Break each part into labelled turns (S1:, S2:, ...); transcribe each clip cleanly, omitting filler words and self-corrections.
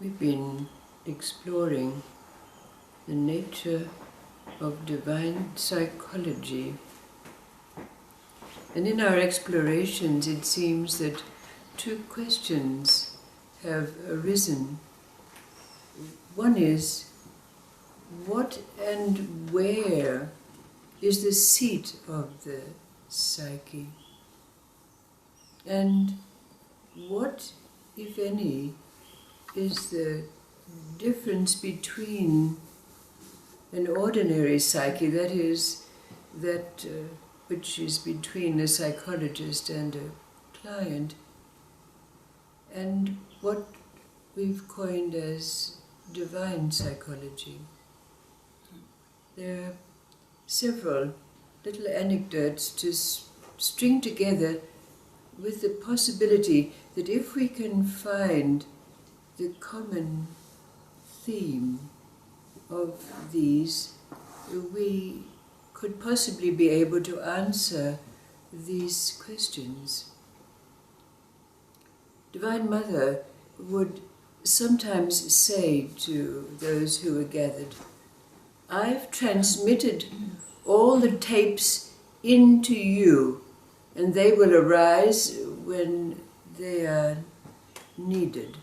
S1: We've been exploring the nature of divine psychology, and in our explorations it seems that two questions have arisen. One is, what and where is the seat of the psyche? And what, if any, is the difference between an ordinary psyche, that is, that which is between a psychologist and a client, and what we've coined as divine psychology? There are several little anecdotes to string together with the possibility that if we can find the common theme of these, we could possibly be able to answer these questions. Divine Mother would sometimes say to those who were gathered, "I've transmitted all the tapes into you, and they will arise when they are needed."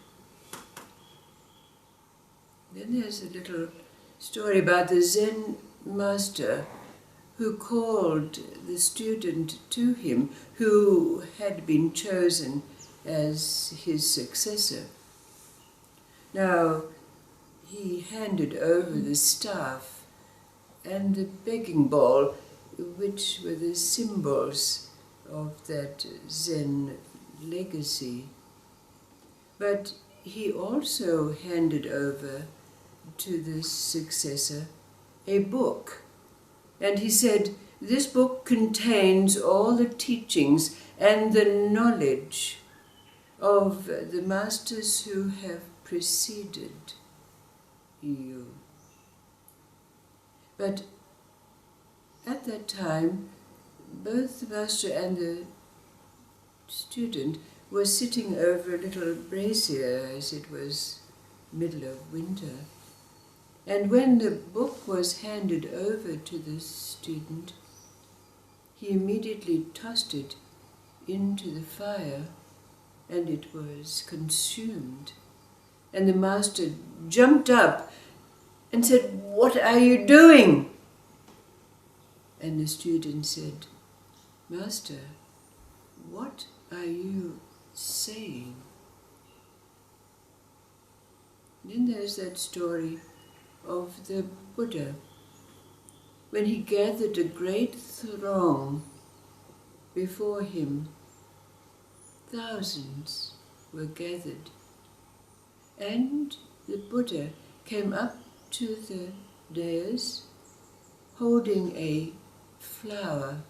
S1: Then there's a little story about the Zen Master who called the student to him who had been chosen as his successor. Now, he handed over the staff and the begging bowl, which were the symbols of that Zen legacy. But he also handed over to the successor a book. And he said, "This book contains all the teachings and the knowledge of the masters who have preceded you." But at that time, both the master and the student were sitting over a little brazier, as it was middle of winter. And when the book was handed over to the student, he immediately tossed it into the fire, and it was consumed. And the master jumped up and said, "What are you doing?" And the student said, "Master, what are you saying?" Then there's that story of the Buddha, when he gathered a great throng before him. Thousands were gathered, and the Buddha came up to the dais holding a flower,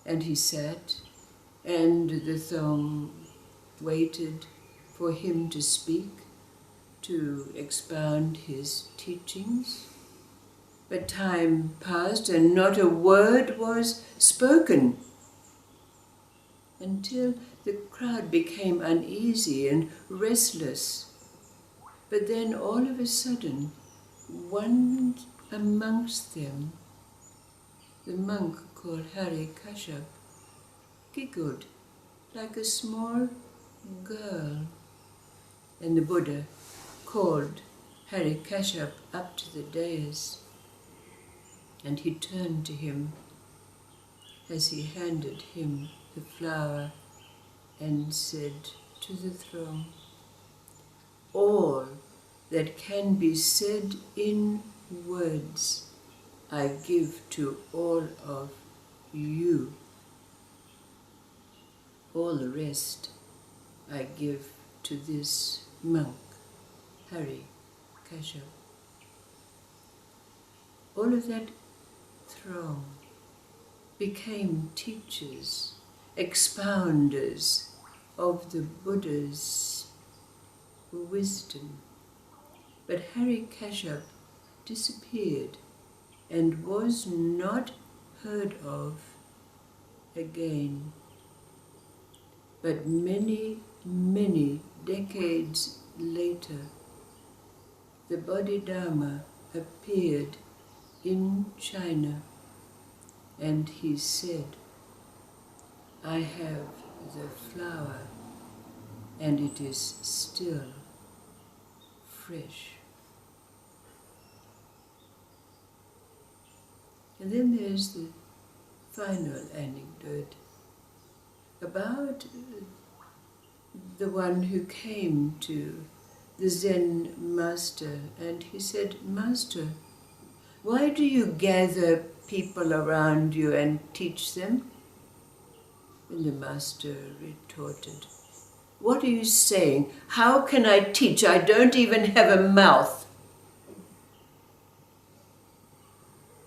S1: and he sat, and the throng waited for him to speak, to expound his teachings. But time passed and not a word was spoken, until the crowd became uneasy and restless. But then all of a sudden, one amongst them, the monk called Hari Kashyap, giggled like a small girl, and the Buddha called Hari Kashyap up to the dais, and he turned to him as he handed him the flower and said to the throng, "All that can be said in words I give to all of you. All the rest I give to this monk, Hari Kashyap." All of that throng became teachers, expounders of the Buddha's wisdom. But Hari Kashyap disappeared and was not heard of again. But many, many decades later, the Bodhidharma appeared in China, and he said, "I have the flower, and it is still fresh." And then there's the final anecdote about the one who came to the Zen Master, and he said, "Master, why do you gather people around you and teach them?" And the Master retorted, "What are you saying? How can I teach? I don't even have a mouth."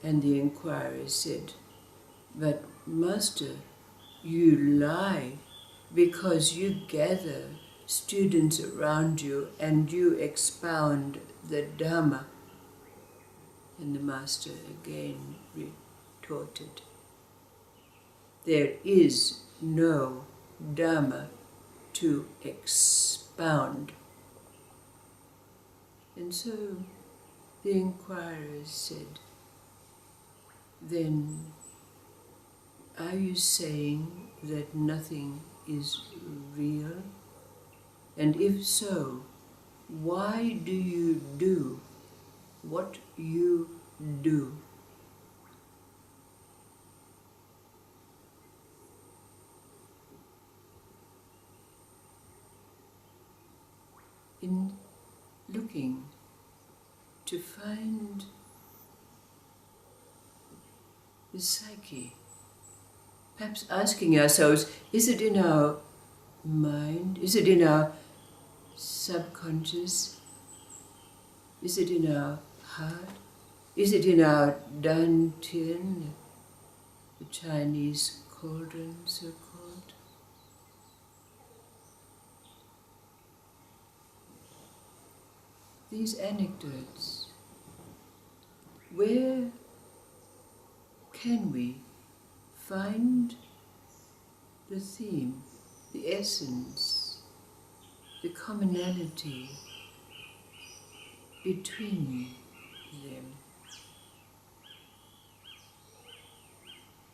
S1: And the inquirer said, "But Master, you lie, because you gather students around you and you expound the Dharma." And the Master again retorted, "There is no Dharma to expound." And so the inquirer said, "Then are you saying that nothing is real? And if so, why do you do what you do?" In looking to find the psyche, perhaps asking ourselves, is it in our mind? Is it in our subconscious? Is it in our heart? Is it in our dantian, the Chinese cauldron, so-called? These anecdotes, where can we find the theme, the essence, the commonality between them?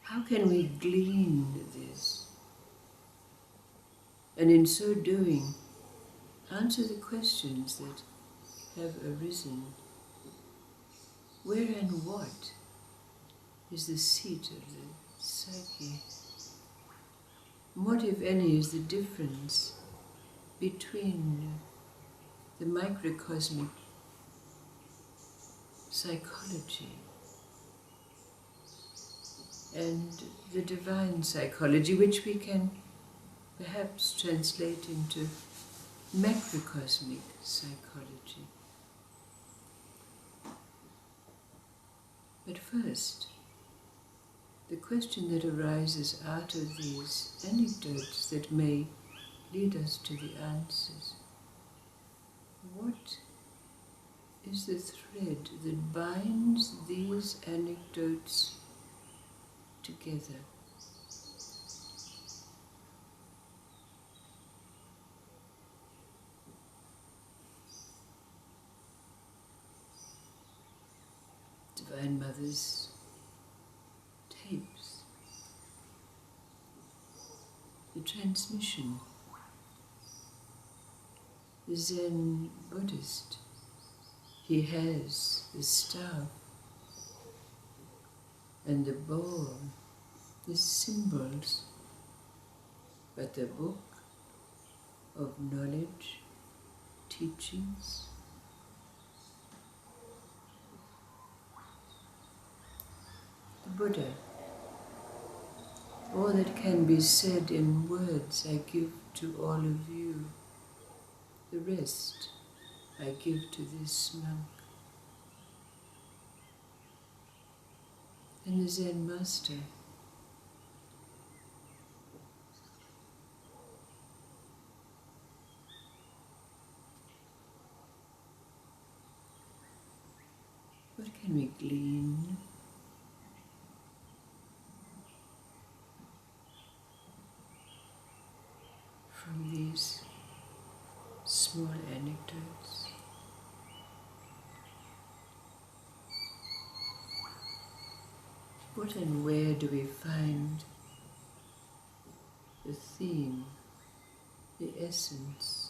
S1: How can we glean this? And in so doing, answer the questions that have arisen. Where and what is the seat of the psyche? What, if any, is the difference between the microcosmic psychology and the divine psychology, which we can perhaps translate into macrocosmic psychology? But first, the question that arises out of these anecdotes that may lead us to the answers: what is the thread that binds these anecdotes together? Divine Mother's tapes, the transmission, the Zen Buddhist, he has the staff and the bowl, the symbols, but the book of knowledge, teachings, the Buddha. All that can be said in words I give to all of you. The rest I give to this monk. And the Zen Master. What can we glean from these small anecdotes. What and where do we find the theme, the essence